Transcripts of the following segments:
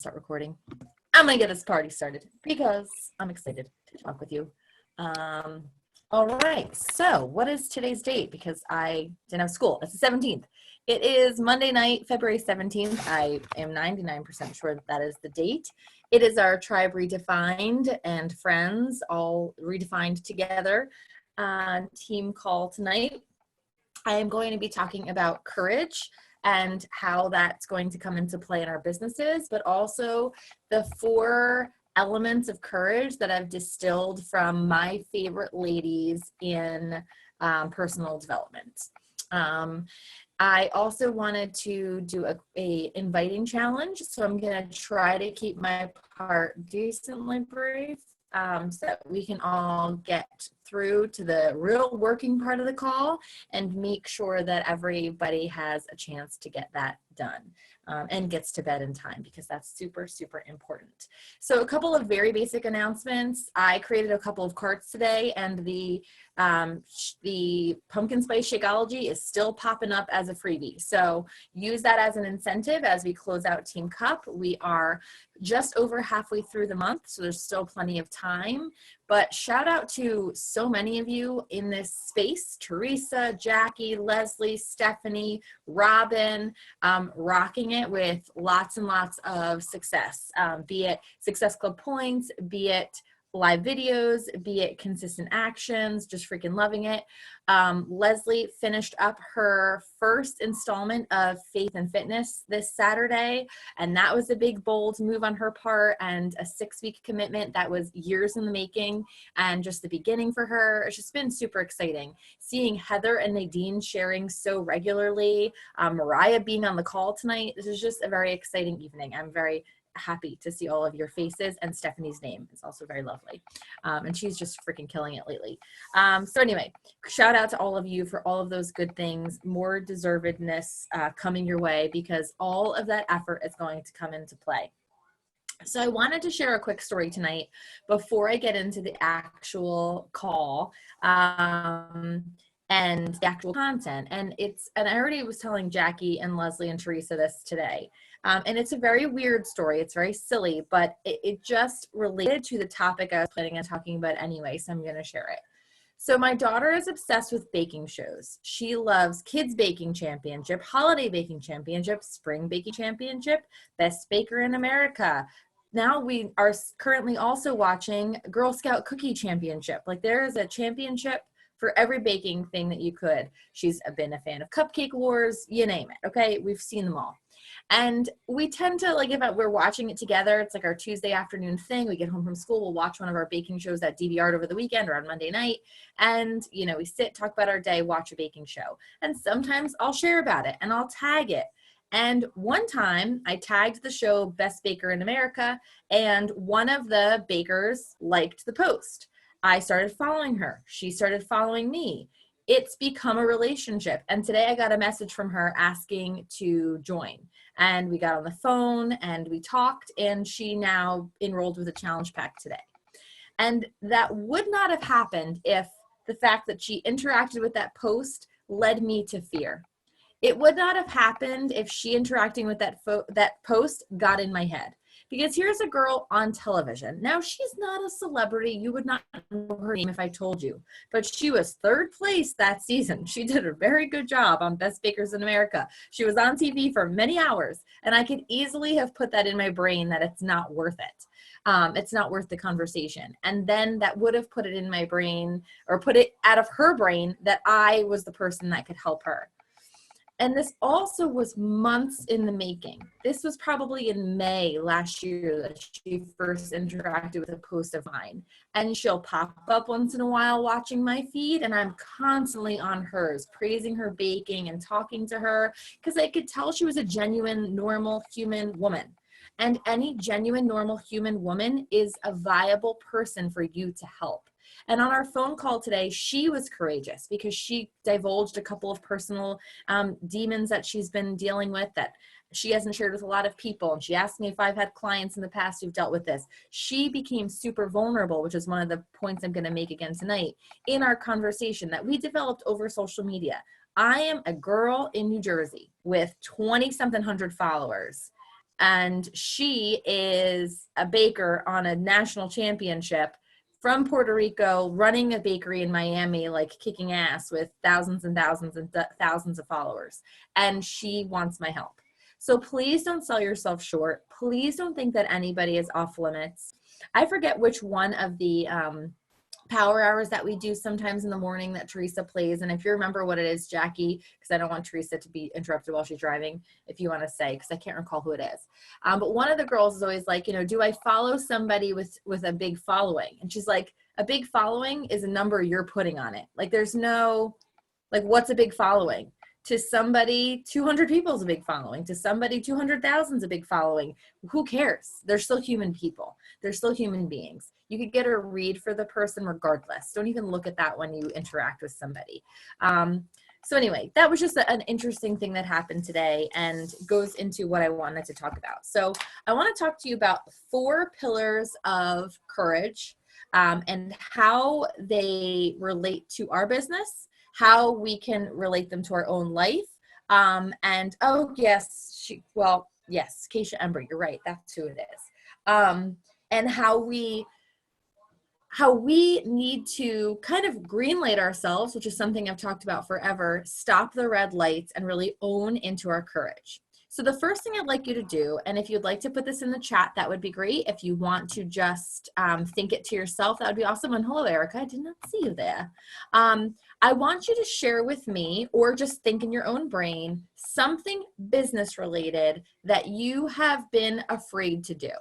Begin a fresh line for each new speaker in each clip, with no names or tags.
Start recording. I'm gonna get this party started because I'm excited to talk with you. All right, so what is today's date? Because I didn't have school. It's the 17th. It is Monday night, February 17th. I am 99% sure that that is the date. It is our Tribe Redefined and friends all redefined together team call tonight. I am going to be talking about courage and how that's going to come into play in our businesses, but also the 4 elements of courage that I've distilled from my favorite ladies in personal development. I also wanted to do a inviting challenge, so I'm going to try to keep my part decently brief so that we can all get through to the real working part of the call and make sure that everybody has a chance to get that done and gets to bed in time, because that's super, super important. So a couple of very basic announcements. I created a couple of carts today, and the pumpkin spice Shakeology is still popping up as a freebie. So use that as an incentive as we close out Team Cup. We are just over halfway through the month, so there's still plenty of time. But shout out to so many of you in this space: Teresa, Jackie, Leslie, Stephanie, Robin, rocking it with lots and lots of success, be it Success Club points, be it live videos, be it consistent actions, just freaking loving it. Leslie finished up her first installment of Faith and Fitness this Saturday, and that was a big, bold move on her part, and a 6-week commitment that was years in the making and just the beginning for her. It's just been super exciting. Seeing Heather and Nadine sharing so regularly, Mariah being on the call tonight, this is just a very exciting evening. I'm very happy to see all of your faces, and Stephanie's name is also very lovely, and she's just freaking killing it lately. So anyway, shout out to all of you for all of those good things, more deservedness coming your way, because all of that effort is going to come into play. So I wanted to share a quick story tonight before I get into the actual call and the actual content. And I already was telling Jackie and Leslie and Teresa this today. And it's a very weird story. It's very silly, but it just related to the topic I was planning on talking about anyway, so I'm going to share it. So my daughter is obsessed with baking shows. She loves Kids Baking Championship, Holiday Baking Championship, Spring Baking Championship, Best Baker in America. Now we are currently also watching Girl Scout Cookie Championship. Like, there is a championship for every baking thing that you could. She's been a fan of Cupcake Wars, you name it, okay? We've seen them all. And we tend to, like, if we're watching it together, it's like our Tuesday afternoon thing. We get home from school, we'll watch one of our baking shows that DVR'd over the weekend or on Monday night. And, you know, we sit, talk about our day, watch a baking show. And sometimes I'll share about it and I'll tag it. And one time I tagged the show Best Baker in America, and one of the bakers liked the post. I started following her. She started following me. It's become a relationship. And today I got a message from her asking to join. And we got on the phone and we talked, and she now enrolled with a challenge pack today. And that would not have happened if the fact that she interacted with that post led me to fear. It would not have happened if she interacting with that post got in my head. Because here's a girl on television. Now, she's not a celebrity. You would not know her name if I told you. But she was 3rd place that season. She did a very good job on Best Bakers in America. She was on TV for many hours. And I could easily have put that in my brain that it's not worth it. It's not worth the conversation. And then that would have put it in my brain, or put it out of her brain, that I was the person that could help her. And this also was months in the making. This was probably in May last year that she first interacted with a post of mine. And she'll pop up once in a while watching my feed, and I'm constantly on hers, praising her baking and talking to her, because I could tell she was a genuine, normal human woman. And any genuine, normal human woman is a viable person for you to help. And on our phone call today, she was courageous because she divulged a couple of personal demons that she's been dealing with that she hasn't shared with a lot of people. And she asked me if I've had clients in the past who've dealt with this. She became super vulnerable, which is one of the points I'm going to make again tonight in our conversation that we developed over social media. I am a girl in New Jersey with 20-something hundred followers. And she is a baker on a national championship from Puerto Rico, running a bakery in Miami, like kicking ass with thousands and thousands and thousands of followers. And she wants my help. So please don't sell yourself short. Please don't think that anybody is off limits. I forget which one of the power hours that we do sometimes in the morning that Teresa plays. And if you remember what it is, Jackie, because I don't want Teresa to be interrupted while she's driving, if you want to say, because I can't recall who it is. But one of the girls is always like, do I follow somebody with a big following? And she's like, a big following is a number you're putting on it. Like there's no, like what's a big following? To somebody, 200 people is a big following. To somebody, 200,000 is a big following. Who cares? They're still human people. They're still human beings. You could get a read for the person regardless. Don't even look at that when you interact with somebody. So anyway, that was just an interesting thing that happened today and goes into what I wanted to talk about. So I want to talk to you about 4 pillars of courage and how they relate to our business, how we can relate them to our own life. And oh yes, yes, Kacia Embry, you're right. That's who it is. And how we need to kind of greenlight ourselves, which is something I've talked about forever, stop the red lights and really own into our courage. So the first thing I'd like you to do, and if you'd like to put this in the chat, that would be great. If you want to just think it to yourself, that would be awesome. And hello, Erica, I did not see you there. I want you to share with me, or just think in your own brain, something business related that you have been afraid to do,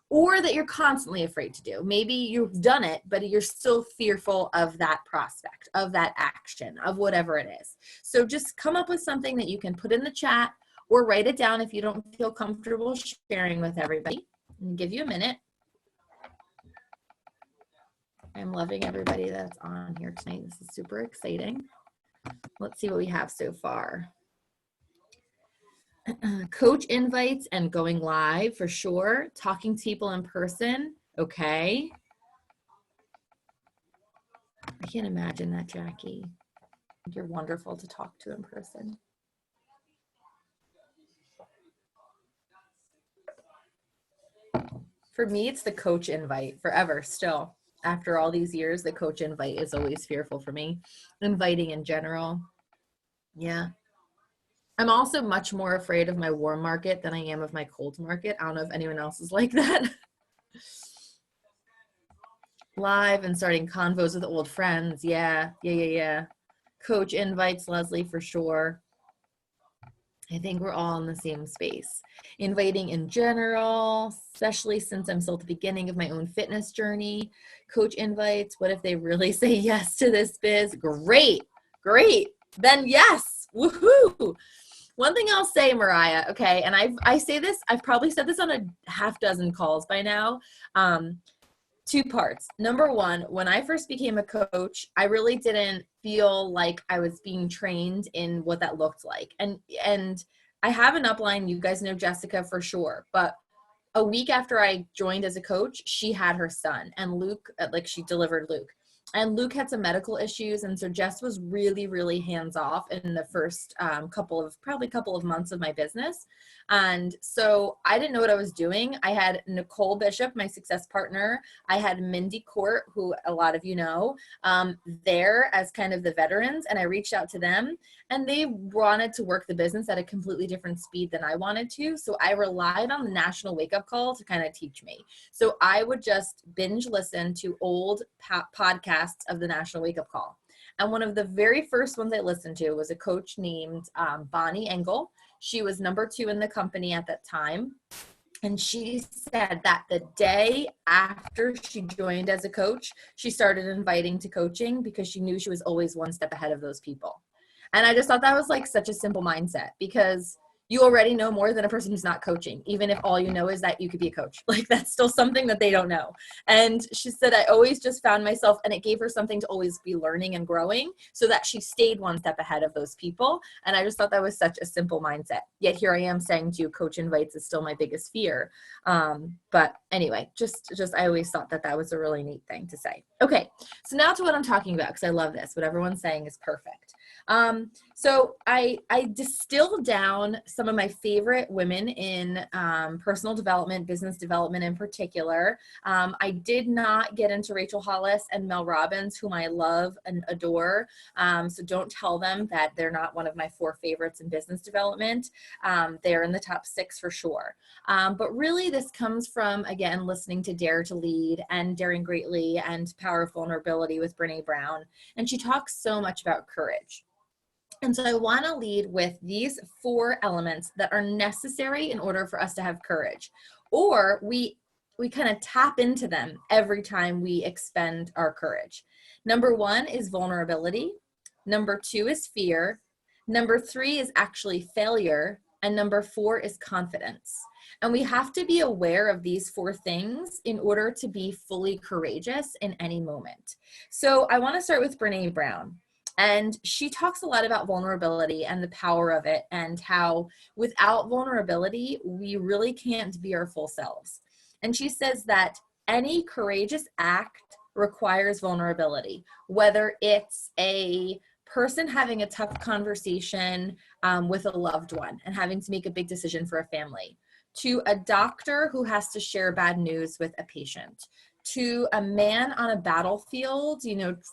or that you're constantly afraid to do. Maybe you've done it, but you're still fearful of that prospect, of that action, of whatever it is. So just come up with something that you can put in the chat, or write it down if you don't feel comfortable sharing with everybody. I'll give you a minute. I'm loving everybody that's on here tonight. This is super exciting. Let's see what we have so far. Coach invites and going live for sure. Talking to people in person. Okay. I can't imagine that, Jackie. You're wonderful to talk to in person. For me, it's the coach invite forever still. After all these years, the coach invite is always fearful for me. Inviting in general. Yeah. I'm also much more afraid of my warm market than I am of my cold market. I don't know if anyone else is like that. Live and starting convos with old friends. Yeah. Coach invites, Leslie, for sure. I think we're all in the same space. Inviting in general, especially since I'm still at the beginning of my own fitness journey. Coach invites, what if they really say yes to this biz? Great. Then yes, woohoo. One thing I'll say, Mariah, okay, and I say this, I've probably said this on a half dozen calls by now. 2 parts. Number 1, when I first became a coach, I really didn't feel like I was being trained in what that looked like. And I have an upline, you guys know Jessica for sure, but a week after I joined as a coach, she had her son, and Luke, she delivered Luke. And Luke had some medical issues, and so Jess was really, really hands-off in the first couple of months of my business. And so I didn't know what I was doing. I had Nicole Bishop, my success partner. I had Mindy Court, who a lot of you know, there as kind of the veterans, and I reached out to them, and they wanted to work the business at a completely different speed than I wanted to. So I relied on the national wake-up call to kind of teach me. So I would just binge listen to old podcasts of the National Wake Up Call. And one of the very first ones I listened to was a coach named Bonnie Engel. She was number 2 in the company at that time. And she said that the day after she joined as a coach, she started inviting to coaching because she knew she was always one step ahead of those people. And I just thought that was like such a simple mindset, because you already know more than a person who's not coaching, even if all you know is that you could be a coach. Like, that's still something that they don't know. And she said, I always just found myself, and it gave her something to always be learning and growing, so that she stayed one step ahead of those people. And I just thought that was such a simple mindset. Yet here I am saying to you, coach invites is still my biggest fear. But anyway, just I always thought that was a really neat thing to say. Okay, so now to what I'm talking about, because I love this. What everyone's saying is perfect. So I distilled down some of my favorite women in personal development, business development in particular. I did not get into Rachel Hollis and Mel Robbins, whom I love and adore. So don't tell them that they're not one of my 4 favorites in business development. They're in the top 6 for sure. But really this comes from, again, listening to Dare to Lead and Daring Greatly and Power of Vulnerability with Brene Brown. And she talks so much about courage. And so I want to lead with these 4 elements that are necessary in order for us to have courage, or we kind of tap into them every time we expend our courage. Number 1 is vulnerability. Number 2 is fear. Number 3 is actually failure. And number 4 is confidence. And we have to be aware of these 4 things in order to be fully courageous in any moment. So I want to start with Brene Brown. And she talks a lot about vulnerability and the power of it, and how without vulnerability, we really can't be our full selves. And she says that any courageous act requires vulnerability, whether it's a person having a tough conversation with a loved one and having to make a big decision for a family, to a doctor who has to share bad news with a patient, to a man on a battlefield,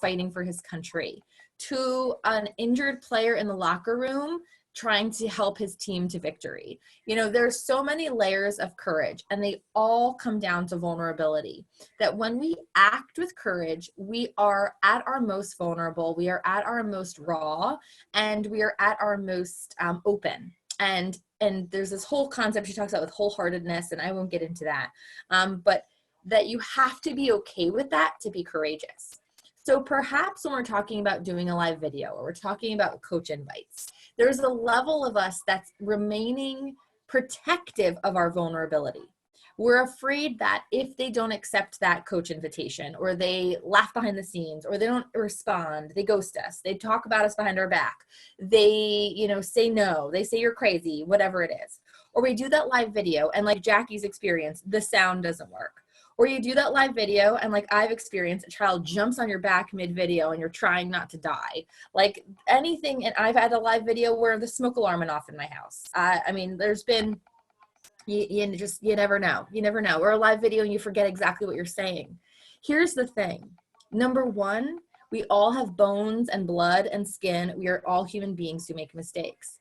fighting for his country, to an injured player in the locker room trying to help his team to victory. There's so many layers of courage, and they all come down to vulnerability. That when we act with courage, we are at our most vulnerable, we are at our most raw, and we are at our most open. And there's this whole concept she talks about with wholeheartedness, and I won't get into that, but that you have to be okay with that to be courageous. So perhaps when we're talking about doing a live video, or we're talking about coach invites, there's a level of us that's remaining protective of our vulnerability. We're afraid that if they don't accept that coach invitation, or they laugh behind the scenes, or they don't respond, they ghost us, they talk about us behind our back, they, say no, they say you're crazy, whatever it is. Or we do that live video, and like Jackie's experience, the sound doesn't work. Or you do that live video, and like I've experienced, a child jumps on your back mid-video and you're trying not to die. Like anything, and I've had a live video where the smoke alarm went off in my house. There's been, you never know. You never know. Or a live video and you forget exactly what you're saying. Here's the thing. Number 1, we all have bones and blood and skin. We are all human beings who make mistakes.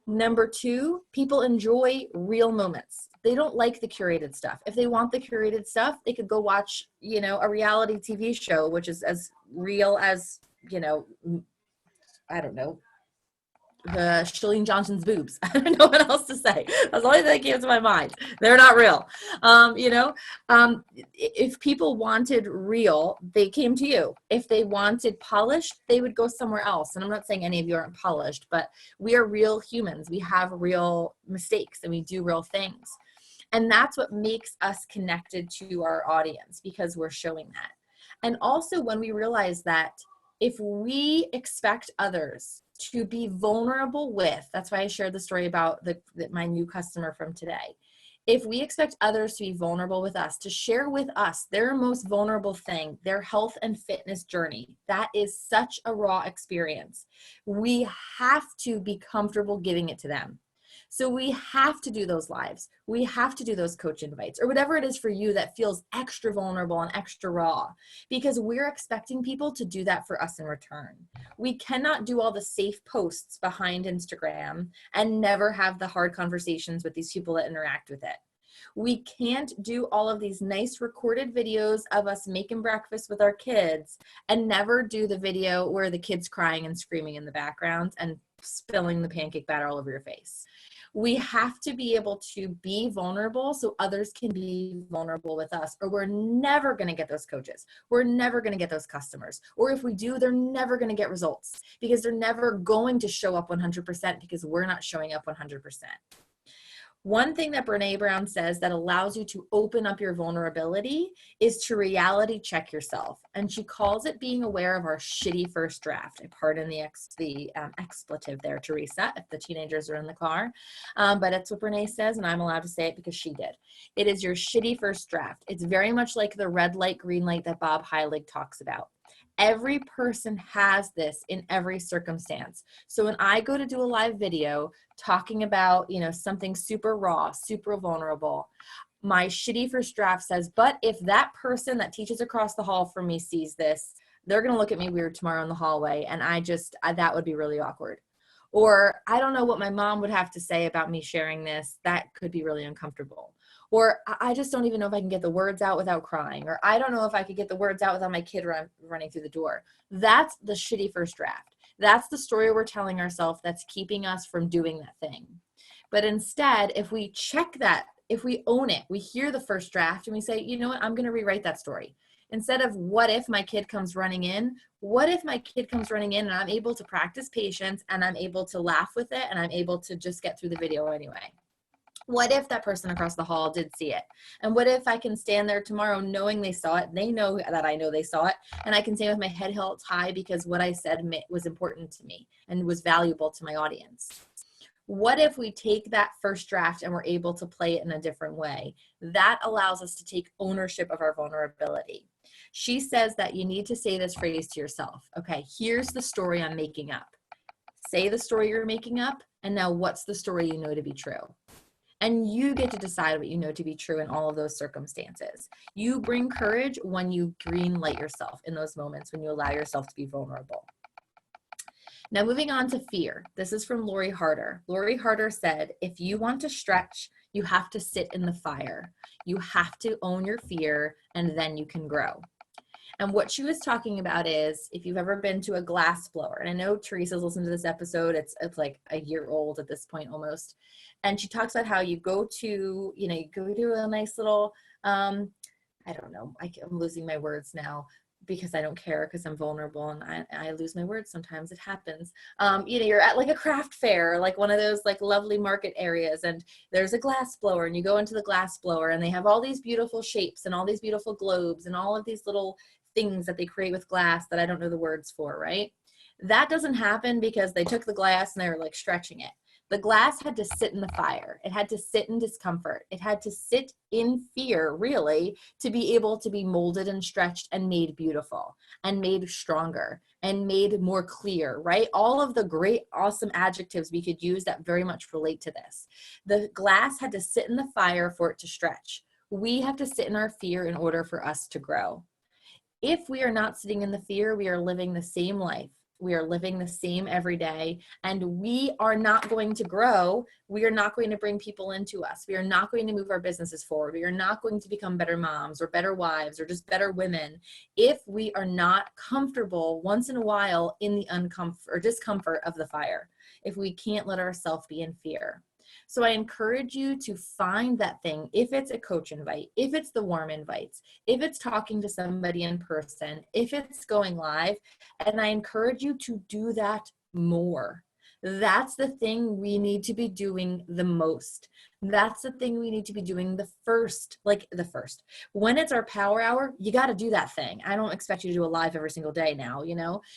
Number 2, people enjoy real moments. They don't like the curated stuff. If they want the curated stuff, they could go watch, a reality TV show, which is as real as, I don't know, the Chalene Johnson's boobs. I don't know what else to say. That's the only thing that came to my mind. They're not real. If people wanted real, they came to you. If they wanted polished, they would go somewhere else. And I'm not saying any of you aren't polished, but we are real humans. We have real mistakes and we do real things. And that's what makes us connected to our audience, because we're showing that. And also when we realize that if we expect others to be vulnerable with, that's why I shared the story about my new customer from today. If we expect others to be vulnerable with us, to share with us their most vulnerable thing, their health and fitness journey, that is such a raw experience. We have to be comfortable giving it to them. So we have to do those lives. We have to do those coach invites, or whatever it is for you that feels extra vulnerable and extra raw, because we're expecting people to do that for us in return. We cannot do all the safe posts behind Instagram and never have the hard conversations with these people that interact with it. We can't do all of these nice recorded videos of us making breakfast with our kids and never do the video where the kid's crying and screaming in the background and spilling the pancake batter all over your face. We have to be able to be vulnerable so others can be vulnerable with us, or we're never going to get those coaches. We're never going to get those customers. Or if we do, they're never going to get results, because they're never going to show up 100% because we're not showing up 100%. One thing that Brene Brown says that allows you to open up your vulnerability is to reality check yourself. And she calls it being aware of our shitty first draft. I pardon the expletive there, Teresa, if the teenagers are in the car. But that's what Brene says, and I'm allowed to say it because she did. It is your shitty first draft. It's very much like the red light, green light that Bob Heilig talks about. Every person has this in every circumstance. So when I go to do a live video talking about, something super raw, super vulnerable, my shitty first draft says, but if that person that teaches across the hall from me sees this, they're going to look at me weird tomorrow in the hallway. And that would be really awkward. Or I don't know what my mom would have to say about me sharing this. That could be really uncomfortable. Or I just don't even know if I can get the words out without crying. Or I don't know if I could get the words out without my kid running through the door. That's the shitty first draft. That's the story we're telling ourselves that's keeping us from doing that thing. But instead, if we check that, if we own it, we hear the first draft and we say, you know what, I'm going to rewrite that story. Instead of what if my kid comes running in, what if my kid comes running in and I'm able to practice patience and I'm able to laugh with it and I'm able to just get through the video anyway? What if that person across the hall did see it? And what if I can stand there tomorrow knowing they saw it, they know that I know they saw it, and I can stand with my head held high because what I said was important to me and was valuable to my audience? What if we take that first draft and we're able to play it in a different way? That allows us to take ownership of our vulnerability. She says that you need to say this phrase to yourself. Okay, here's the story I'm making up. Say the story you're making up, and now what's the story you know to be true? And you get to decide what you know to be true in all of those circumstances. You bring courage when you green light yourself in those moments, when you allow yourself to be vulnerable. Now, moving on to fear. This is from Lori Harder. Lori Harder said, if you want to stretch, you have to sit in the fire. You have to own your fear, and then you can grow. And what she was talking about is, if you've ever been to a glass blower, and I know Teresa's listened to this episode, it's like a year old at this point almost. And she talks about how you go to a nice little, I don't know, I'm losing my words now because I don't care because I'm vulnerable and I lose my words sometimes. It happens. You're at like a craft fair, like one of those like lovely market areas, and there's a glass blower, and you go into the glass blower and they have all these beautiful shapes and all these beautiful globes and all of these little things that they create with glass that I don't know the words for, right? That doesn't happen because they took the glass and they were like stretching it. The glass had to sit in the fire. It had to sit in discomfort. It had to sit in fear, really, to be able to be molded and stretched and made beautiful and made stronger and made more clear, right? All of the great, awesome adjectives we could use that very much relate to this. The glass had to sit in the fire for it to stretch. We have to sit in our fear in order for us to grow. If we are not sitting in the fear, we are living the same life. We are living the same every day, and we are not going to grow. We are not going to bring people into us. We are not going to move our businesses forward. We are not going to become better moms or better wives or just better women if we are not comfortable once in a while in the discomfort of the fire, if we can't let ourselves be in fear. So I encourage you to find that thing, if it's a coach invite, if it's the warm invites, if it's talking to somebody in person, if it's going live, and I encourage you to do that more. That's the thing we need to be doing the most. That's the thing we need to be doing the first. When it's our power hour, you got to do that thing. I don't expect you to do a live every single day now,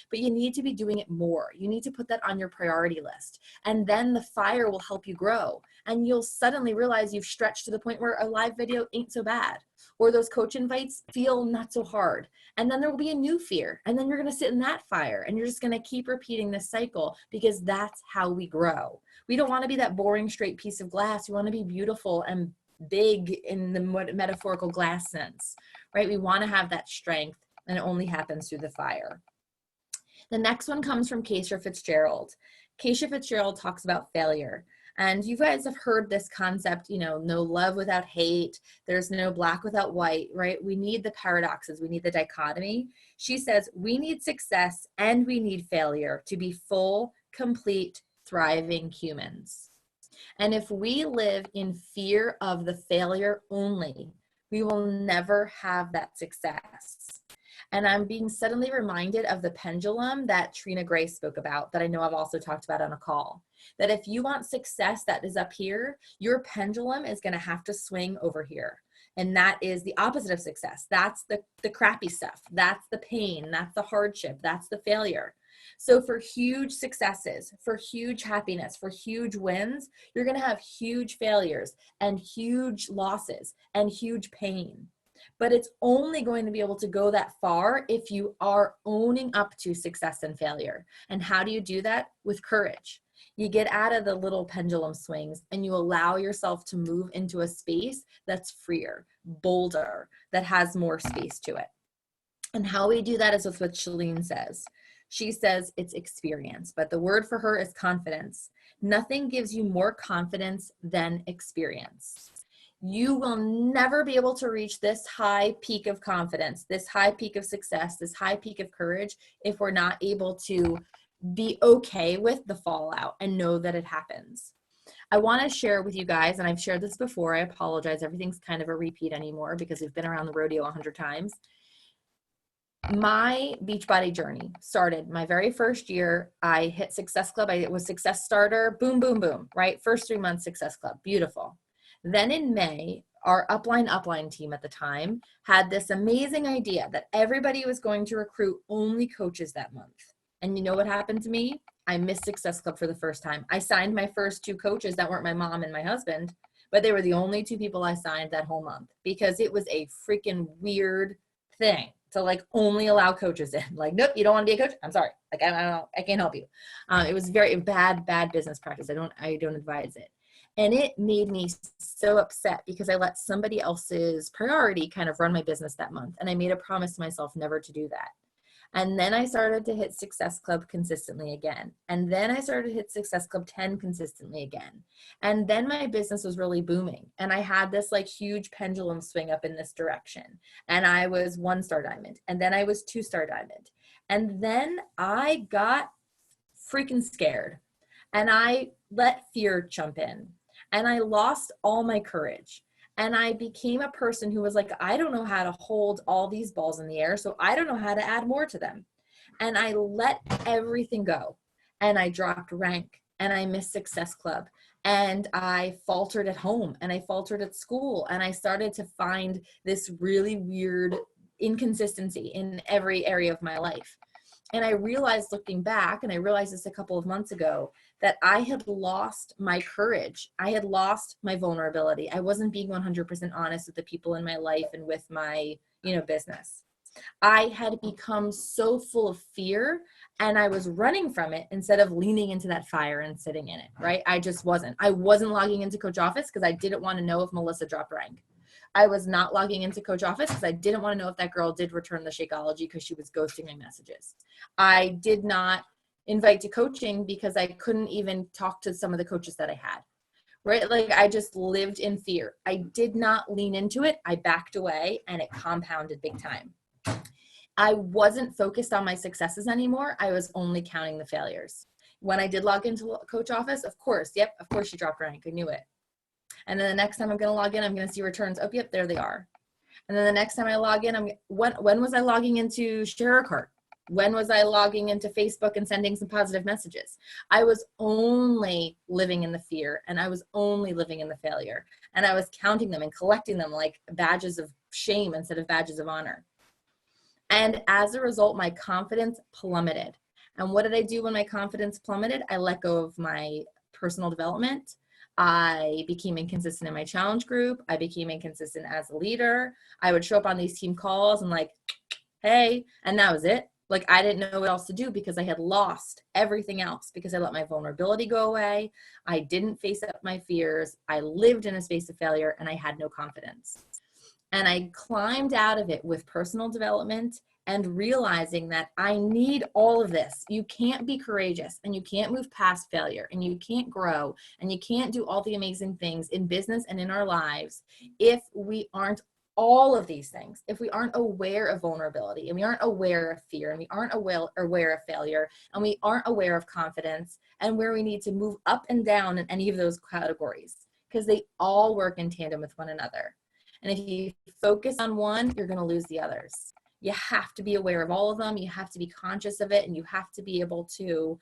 but you need to be doing it more. You need to put that on your priority list. And then the fire will help you grow. And you'll suddenly realize you've stretched to the point where a live video ain't so bad, or those coach invites feel not so hard. And then there will be a new fear. And then you're going to sit in that fire and you're just going to keep repeating this cycle, because that's how we grow. We don't want to be that boring straight piece of glass. We want to be beautiful and big in the metaphorical glass sense, right? We want to have that strength, and it only happens through the fire. The next one comes from Kacia Fitzgerald. Kacia Fitzgerald talks about failure. And you guys have heard this concept, no love without hate. There's no black without white, right? We need the paradoxes. We need the dichotomy. She says we need success and we need failure to be full, complete, thriving humans. And if we live in fear of the failure only, we will never have that success. And I'm being suddenly reminded of the pendulum that Trina Gray spoke about, that I know I've also talked about on a call. That if you want success that is up here, your pendulum is going to have to swing over here. And that is the opposite of success. That's the crappy stuff. That's the pain. That's the hardship. That's the failure. So for huge successes, for huge happiness, for huge wins, you're going to have huge failures and huge losses and huge pain. But it's only going to be able to go that far if you are owning up to success and failure. And how do you do that? With courage. You get out of the little pendulum swings and you allow yourself to move into a space that's freer, bolder, that has more space to it. And how we do that is with what Chalene says. She says it's experience, but the word for her is confidence. Nothing gives you more confidence than experience. You will never be able to reach this high peak of confidence, this high peak of success, this high peak of courage if we're not able to be okay with the fallout and know that it happens. I want to share with you guys, and I've shared this before, I apologize, everything's kind of a repeat anymore because we've been around the rodeo 100 times. My Beachbody journey started my very first year. I hit Success Club. I was Success Starter, boom, boom, boom, right? First 3 months, Success Club, beautiful. Then in May, our upline team at the time had this amazing idea that everybody was going to recruit only coaches that month. And you know what happened to me? I missed Success Club for the first time. I signed my first 2 coaches that weren't my mom and my husband, but they were the only 2 people I signed that whole month because it was a freaking weird thing to like only allow coaches in. Like, nope, you don't want to be a coach? I'm sorry. Like, I can't help you. It was very bad business practice. I don't advise it. And it made me so upset because I let somebody else's priority kind of run my business that month. And I made a promise to myself never to do that. And then I started to hit Success Club consistently again. And then I started to hit Success Club 10 consistently again. And then my business was really booming. And I had this like huge pendulum swing up in this direction. And I was 1-star diamond. And then I was 2-star diamond. And then I got freaking scared. And I let fear jump in. And I lost all my courage. And I became a person who was like, I don't know how to hold all these balls in the air, so I don't know how to add more to them. And I let everything go. And I dropped rank. And I missed Success Club. And I faltered at home. And I faltered at school. And I started to find this really weird inconsistency in every area of my life. And I realized looking back, and I realized this a couple of months ago, that I had lost my courage. I had lost my vulnerability. I wasn't being 100% honest with the people in my life and with my, business. I had become so full of fear and I was running from it instead of leaning into that fire and sitting in it, right? I wasn't logging into Coach Office because I didn't want to know if Melissa dropped rank. I was not logging into Coach Office because I didn't want to know if that girl did return the Shakeology because she was ghosting my messages. I did not invite to coaching because I couldn't even talk to some of the coaches that I had, right? Like I just lived in fear. I did not lean into it. I backed away and it compounded big time. I wasn't focused on my successes anymore. I was only counting the failures. When I did log into Coach Office, of course she dropped rank. I knew it. And then the next time I'm going to log in, I'm going to see returns. Oh, yep, there they are. And then the next time I log in, when was I logging into ShareCart? When was I logging into Facebook and sending some positive messages? I was only living in the fear and I was only living in the failure. And I was counting them and collecting them like badges of shame instead of badges of honor. And as a result, my confidence plummeted. And what did I do when my confidence plummeted? I let go of my personal development. I became inconsistent in my challenge group. I became inconsistent as a leader. I would show up on these team calls and like, hey, and that was it. Like I didn't know what else to do because I had lost everything else because I let my vulnerability go away. I didn't face up my fears. I lived in a space of failure and I had no confidence. And I climbed out of it with personal development and realizing that I need all of this. You can't be courageous and you can't move past failure and you can't grow and you can't do all the amazing things in business and in our lives if we aren't all of these things, if we aren't aware of vulnerability and we aren't aware of fear and we aren't aware of failure and we aren't aware of confidence and where we need to move up and down in any of those categories because they all work in tandem with one another. And if you focus on one, you're going to lose the others. You have to be aware of all of them. You have to be conscious of it and you have to be able to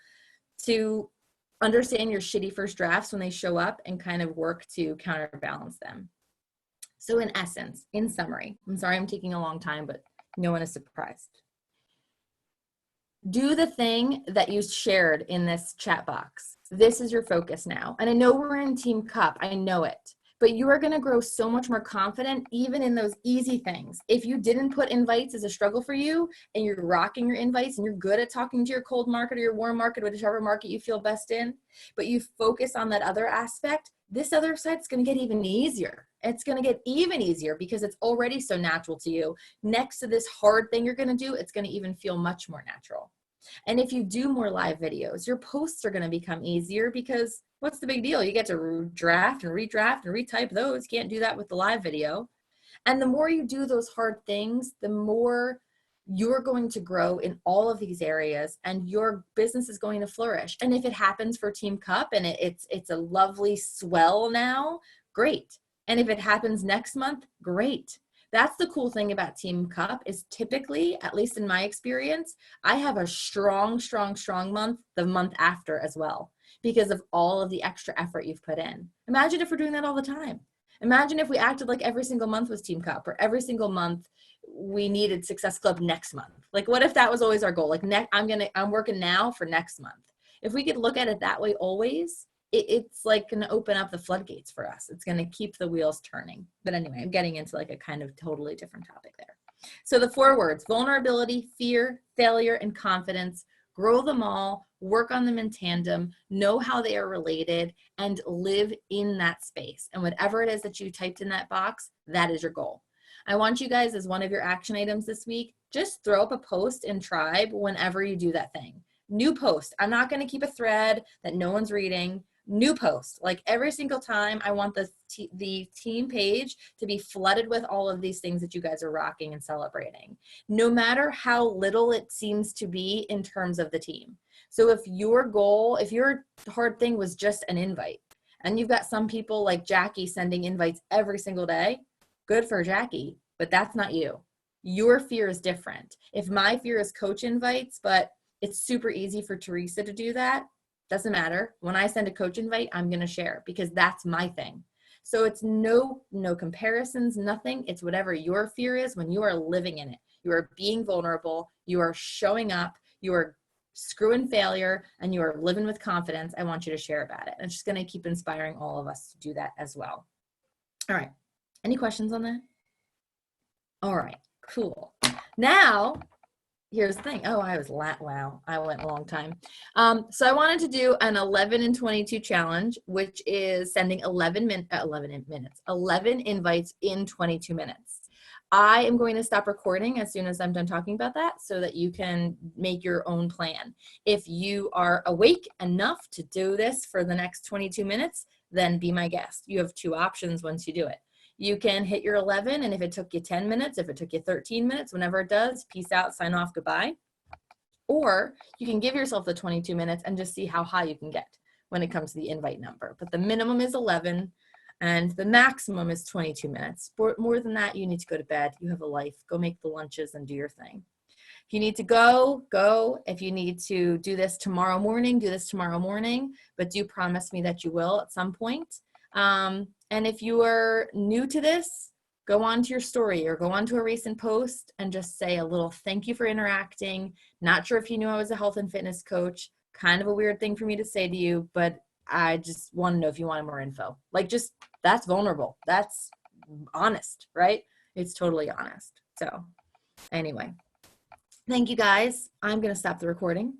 understand your shitty first drafts when they show up and kind of work to counterbalance them. So in essence, in summary, I'm sorry I'm taking a long time, but no one is surprised. Do the thing that you shared in this chat box. This is your focus now. And I know we're in Team Cup. I know it. but you are going to grow so much more confident even in those easy things. If you didn't put invites as a struggle for you and you're rocking your invites and you're good at talking to your cold market or your warm market, whichever market you feel best in, but you focus on that other aspect, this other side's going to get even easier. It's going to get even easier because it's already so natural to you. Next to this hard thing you're going to do, it's going to even feel much more natural. And if you do more live videos, your posts are going to become easier because what's the big deal? You get to draft and redraft and retype those. Can't do that with the live video. And the more you do those hard things, the more you're going to grow in all of these areas and your business is going to flourish. And if it happens for Team Cup and it's a lovely swell now, great. And if it happens next month, great. That's the cool thing about Team Cup is typically, at least in my experience, I have a strong, strong, strong month the month after as well because of all of the extra effort you've put in. Imagine if we're doing that all the time. Imagine if we acted like every single month was Team Cup or every single month we needed Success Club next month. Like what if that was always our goal? Like I'm working now for next month. If we could look at it that way always, it's like going to open up the floodgates for us. It's going to keep the wheels turning. But anyway, I'm getting into like a kind of totally different topic there. So the 4 words, vulnerability, fear, failure, and confidence, grow them all, work on them in tandem, know how they are related, and live in that space. And whatever it is that you typed in that box, that is your goal. I want you guys as one of your action items this week, just throw up a post in Tribe whenever you do that thing. New post. I'm not going to keep a thread that no one's reading. New post. Like every single time, I want the team page to be flooded with all of these things that you guys are rocking and celebrating, no matter how little it seems to be in terms of the team. So if your goal, if your hard thing was just an invite and you've got some people like Jackie sending invites every single day, good for Jackie, but that's not you. Your fear is different. If my fear is coach invites, but it's super easy for Teresa to do that, doesn't matter. When I send a coach invite, I'm going to share because that's my thing. So it's no comparisons, nothing. It's whatever your fear is when you are living in it. You are being vulnerable. You are showing up. You are screwing failure and you are living with confidence. I want you to share about it. I'm just going to keep inspiring all of us to do that as well. All right. Any questions on that? All right, cool. Now, here's the thing. Oh, wow, I went a long time. So I wanted to do an 11 and 22 challenge, which is sending 11 invites in 22 minutes. I am going to stop recording as soon as I'm done talking about that so that you can make your own plan. If you are awake enough to do this for the next 22 minutes, then be my guest. You have 2 options once you do it. You can hit your 11, and if it took you 10 minutes, if it took you 13 minutes, whenever it does, peace out, sign off, goodbye. Or you can give yourself the 22 minutes and just see how high you can get when it comes to the invite number. But the minimum is 11, and the maximum is 22 minutes. More than that, you need to go to bed. You have a life. Go make the lunches and do your thing. If you need to go. If you need to do this tomorrow morning, do this tomorrow morning. But do promise me that you will at some point. And if you are new to this, go on to your story or go on to a recent post and just say a little thank you for interacting. Not sure if you knew I was a health and fitness coach. Kind of a weird thing for me to say to you, but I just want to know if you wanted more info. Like just, that's vulnerable. That's honest, right? It's totally honest. So anyway, thank you guys. I'm going to stop the recording.